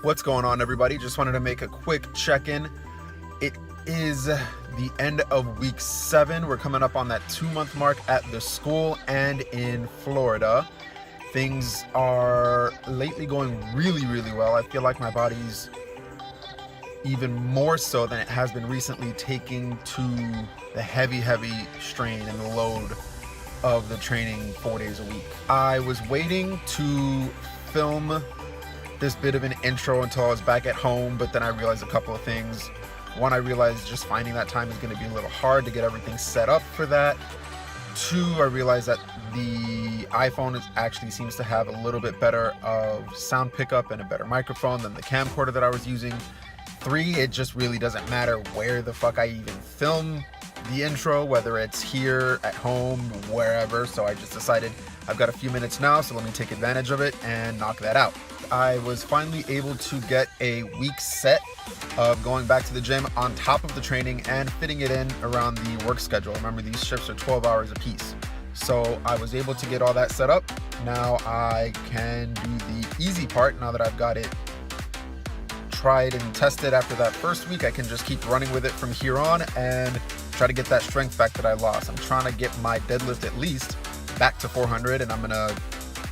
What's going on, everybody? Just wanted to make a quick check-in. It is the end of week 7. We're coming up on that 2-month mark at the school and in Florida. Things are lately going really, really well. I feel like my body's even more so than it has been recently taking to the heavy strain and the load of the training 4 days a week. I was waiting to film this bit of an intro until I was back at home, but then I realized a couple of things. One, I realized just finding that time is going to be a little hard to get everything set up for that. 2, I realized that the iPhone actually seems to have a little bit better of sound pickup and a better microphone than the camcorder that I was using. 3, it just really doesn't matter where the fuck I even film the intro, whether it's here, at home, wherever. So I just decided I've got a few minutes now, so let me take advantage of it and knock that out. I was finally able to get a week set of going back to the gym on top of the training and fitting it in around the work schedule. Remember, these shifts are 12 hours a piece. So I was able to get all that set up. Now I can do the easy part. Now that I've got it tried and tested after that first week, I can just keep running with it from here on and try to get that strength back that I lost. I'm trying to get my deadlift at least back to 400, and I'm gonna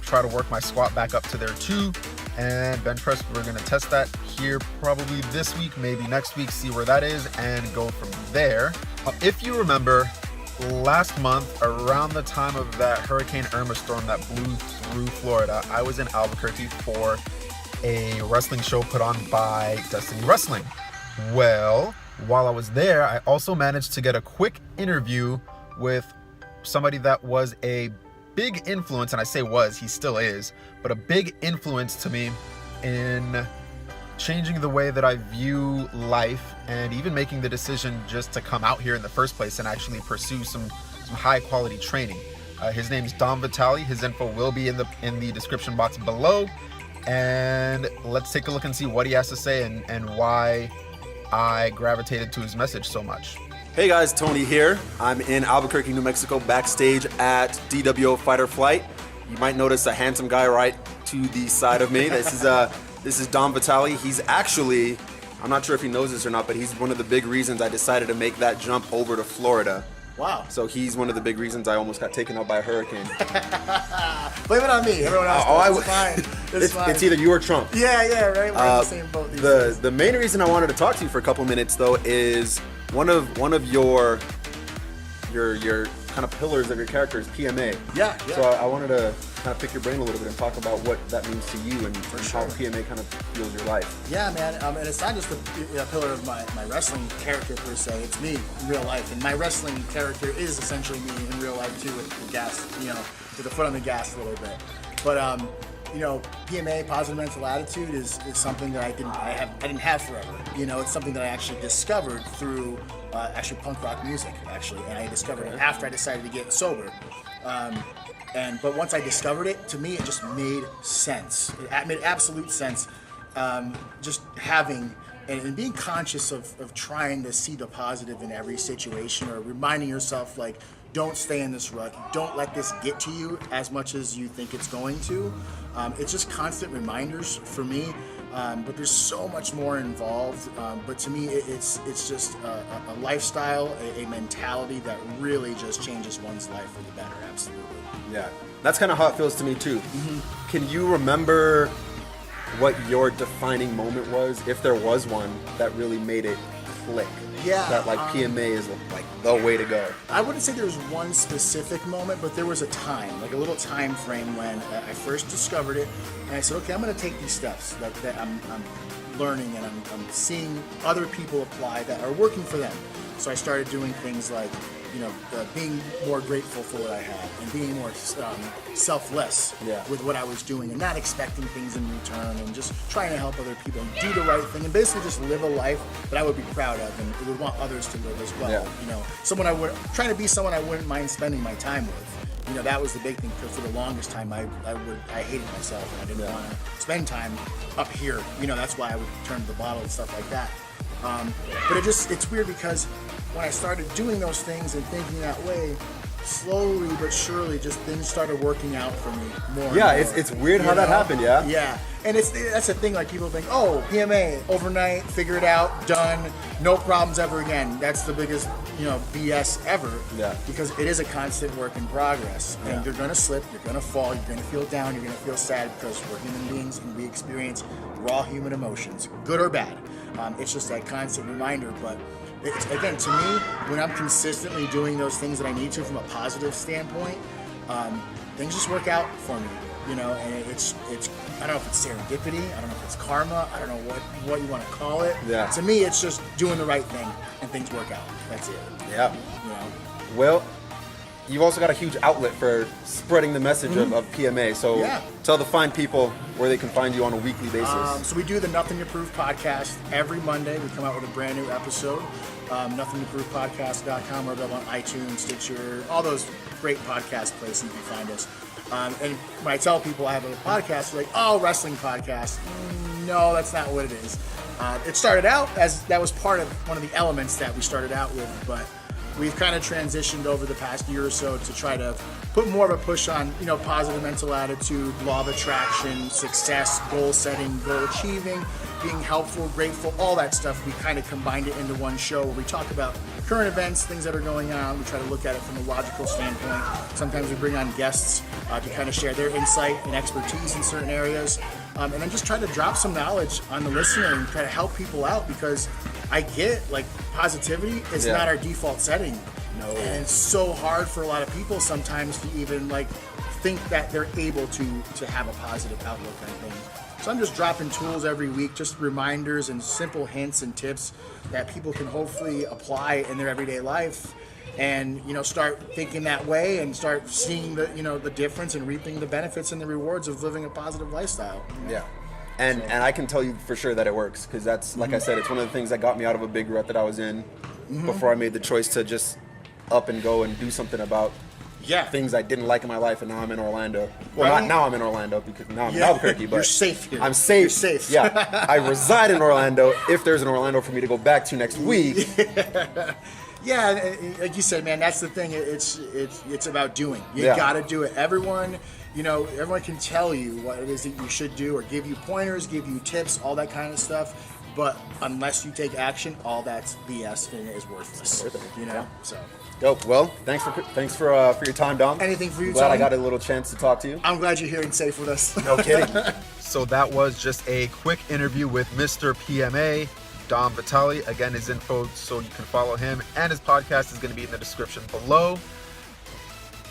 try to work my squat back up to there too. And bench press, we're gonna test that here probably this week, maybe next week, see where that is and go from there. If you remember, last month around the time of that Hurricane Irma storm that blew through Florida, I was in Albuquerque for a wrestling show put on by Destiny Wrestling. Well, while I was there, I also managed to get a quick interview with somebody that was a big influence, and I say was, he still is, but a big influence to me in changing the way that I view life and even making the decision just to come out here in the first place and actually pursue some high quality training. His name's Dom Vitalli. His info will be in the description box below, and let's take a look and see what he has to say and why I gravitated to his message so much. Hey guys, Tony here. I'm in Albuquerque, New Mexico, backstage at DWO Fight or Flight. You might notice a handsome guy right to the side of me. This is Dom Vitalli. He's actually, I'm not sure if he knows this or not, but he's one of the big reasons I decided to make that jump over to Florida. Wow. So he's one of the big reasons I almost got taken out by a hurricane. Blame it on me. Everyone else it's fine. It's fine. It's either you or Trump. Yeah, right. We're in the same boat these days. The main reason I wanted to talk to you for a couple minutes though is one of your kind of pillars of your character is PMA. Yeah. So I wanted to kind of pick your brain a little bit and talk about what that means to you and how PMA kind of fuels your life. Yeah, man. And it's not just a pillar of my wrestling character per se. It's me in real life, and my wrestling character is essentially me in real life too, with the gas, with the foot on the gas a little bit. But PMA, positive mental attitude, is something that I didn't have forever. It's something that I actually discovered through actually punk rock music, and I discovered it after I decided to get sober. But once I discovered it, to me, it just made sense. It made absolute sense. Just having and being conscious of trying to see the positive in every situation, or reminding yourself, like, don't stay in this rut. Don't let this get to you as much as you think it's going to. It's just constant reminders for me. But there's so much more involved. But to me, it's just a lifestyle, a mentality that really just changes one's life for the better. Absolutely. Yeah, that's kind of how it feels to me too. Mm-hmm. Can you remember what your defining moment was, if there was one, that really made it click? Yeah. That PMA is like the way to go. I wouldn't say there was one specific moment, but there was a time, like a little time frame when I first discovered it, and I said, okay, I'm going to take these steps that I'm learning, and I'm seeing other people apply that are working for them. So I started doing things like, being more grateful for what I had, and being more selfless with what I was doing, and not expecting things in return, and just trying to help other people and do the right thing, and basically just live a life that I would be proud of and would want others to live as well. Yeah. Trying to be someone I wouldn't mind spending my time with. That was the big thing, because for the longest time I hated myself, and I didn't want to spend time up here. That's why I would turn to the bottle and stuff like that. But it's weird, because when I started doing those things and thinking that way, slowly but surely, just things started working out for me more. Yeah, and more, it's weird how you that know? happened, yeah? Yeah, and that's the thing, like people think, oh, PMA, overnight, figure it out, done, no problems ever again. That's the biggest, BS ever. Yeah. Because it is a constant work in progress. And Yeah. you're gonna slip, you're gonna fall, you're gonna feel down, you're gonna feel sad, because we're human beings and we experience raw human emotions, good or bad. It's just that constant reminder, but it's, again, to me, when I'm consistently doing those things that I need to from a positive standpoint, things just work out for me, and it's I don't know if it's serendipity, I don't know if it's karma, I don't know what you want to call it. Yeah. To me, it's just doing the right thing and things work out. That's it. Yeah. You know? Well, you've also got a huge outlet for spreading the message of PMA. So Yeah. tell the fine people where they can find you on a weekly basis. So we do the Nothing to Prove podcast every Monday. We come out with a brand new episode. NothingToProvePodcast.com, or available on iTunes, Stitcher, all those great podcast places you can find us. And when I tell people I have a podcast, they're like, oh, wrestling podcast. No, that's not what it is. It started out as that was part of one of the elements that we started out with, but we've kind of transitioned over the past year or so to try to put more of a push on, positive mental attitude, law of attraction, success, goal setting, goal achieving, being helpful, grateful, all that stuff. We kind of combined it into one show where we talk about current events, things that are going on. We try to look at it from a logical standpoint. Sometimes we bring on guests to kind of share their insight and expertise in certain areas. And then just try to drop some knowledge on the listener and try to help people out, because I get, positivity is not our default setting. No. And it's so hard for a lot of people sometimes to even, think that they're able to have a positive outlook on things. So I'm just dropping tools every week, just reminders and simple hints and tips that people can hopefully apply in their everyday life, and start thinking that way and start seeing the difference and reaping the benefits and the rewards of living a positive lifestyle. Yeah. And I can tell you for sure that it works, because that's, like I said, it's one of the things that got me out of a big rut that I was in before I made the choice to just up and go and do something about things I didn't like in my life, and now I'm in Orlando. Well, Right. not now I'm in Orlando, because now I'm in Albuquerque, but You're safe here. I'm safe. You're safe. Yeah. I reside in Orlando if there's an Orlando for me to go back to next week. Yeah, like you said, man, that's the thing. It's about doing. You Yeah. got to do it. Everyone can tell you what it is that you should do, or give you pointers, give you tips, all that kind of stuff. But unless you take action, all that's BS and it is worthless. Yeah. So Dope. Well, thanks for your time, Dom. Anything for you, Glad I Tony? got a little chance to talk to you. I'm glad you're here and safe with us. No kidding. So that was just a quick interview with Mr. PMA, Dom Vitalli. Again, his info so you can follow him, and his podcast is going to be in the description below.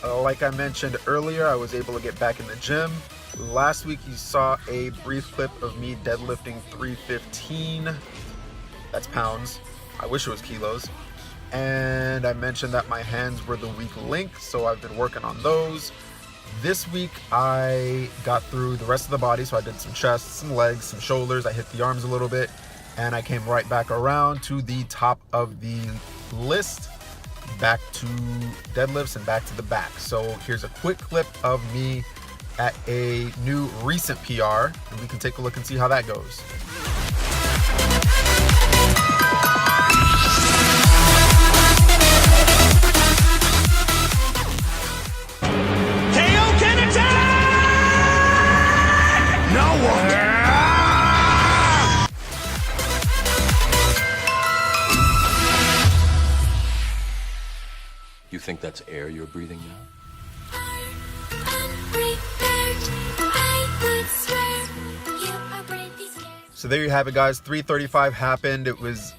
Like I mentioned earlier, I was able to get back in the gym. Last week you saw a brief clip of me deadlifting 315. That's pounds. I wish it was kilos. And I mentioned that my hands were the weak link, so I've been working on those. This week I got through the rest of the body, so I did some chest, some legs, some shoulders. I hit the arms a little bit, and I came right back around to the top of the list, back to deadlifts and back to the back. So here's a quick clip of me at a new recent PR, and we can take a look and see how that goes. You think that's air you're breathing now? So there you have it, guys. 335 happened. It was,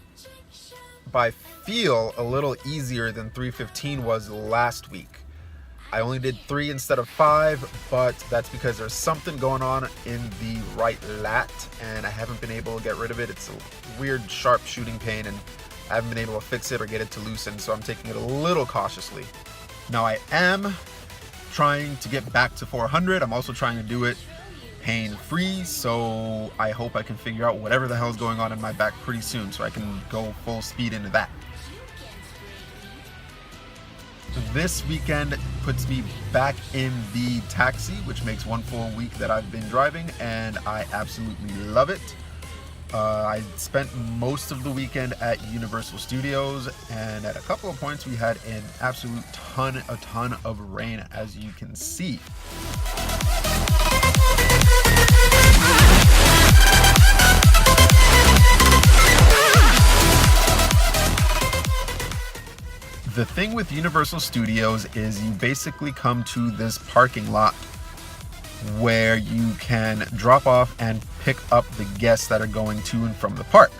by feel, a little easier than 315 was last week. I only did 3 instead of 5, but that's because there's something going on in the right lat, and I haven't been able to get rid of it. It's a weird, sharp shooting pain, and I haven't been able to fix it or get it to loosen, so I'm taking it a little cautiously. Now, I am trying to get back to 400. I'm also trying to do it pain-free, so I hope I can figure out whatever the hell is going on in my back pretty soon, so I can go full speed into that. This weekend puts me back in the taxi, which makes one full week that I've been driving, and I absolutely love it. I spent most of the weekend at Universal Studios, and at a couple of points we had an absolute ton of rain, as you can see. The thing with Universal Studios is you basically come to this parking lot where you can drop off and pick up the guests that are going to and from the park.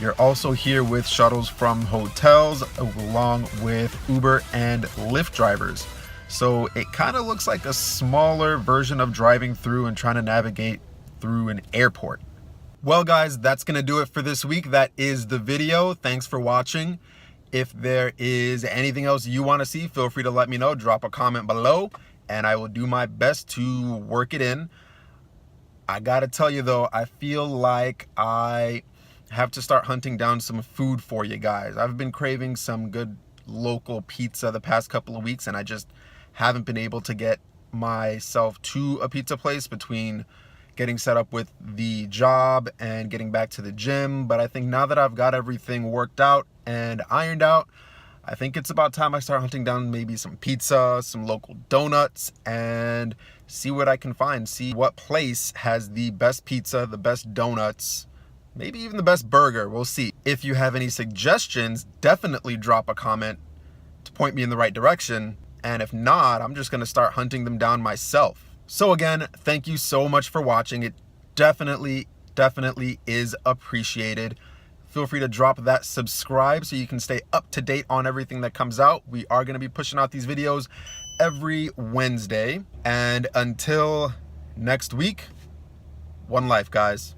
You're also here with shuttles from hotels along with Uber and Lyft drivers. So it kind of looks like a smaller version of driving through and trying to navigate through an airport. Well guys, that's gonna do it for this week. That is the video. Thanks for watching. If there is anything else you want to see, feel free to let me know. Drop a comment below and I will do my best to work it in. I gotta tell you though, I feel like I have to start hunting down some food for you guys. I've been craving some good local pizza the past couple of weeks and I just haven't been able to get myself to a pizza place between getting set up with the job and getting back to the gym. But I think now that I've got everything worked out and ironed out, I think it's about time I start hunting down maybe some pizza, some local donuts, and see what I can find. See what place has the best pizza, the best donuts, maybe even the best burger. We'll see. If you have any suggestions, definitely drop a comment to point me in the right direction. And if not, I'm just gonna start hunting them down myself. So again, thank you so much for watching. It definitely is appreciated. Feel free to drop that subscribe so you can stay up to date on everything that comes out. We are going to be pushing out these videos every Wednesday. And until next week, one life, guys.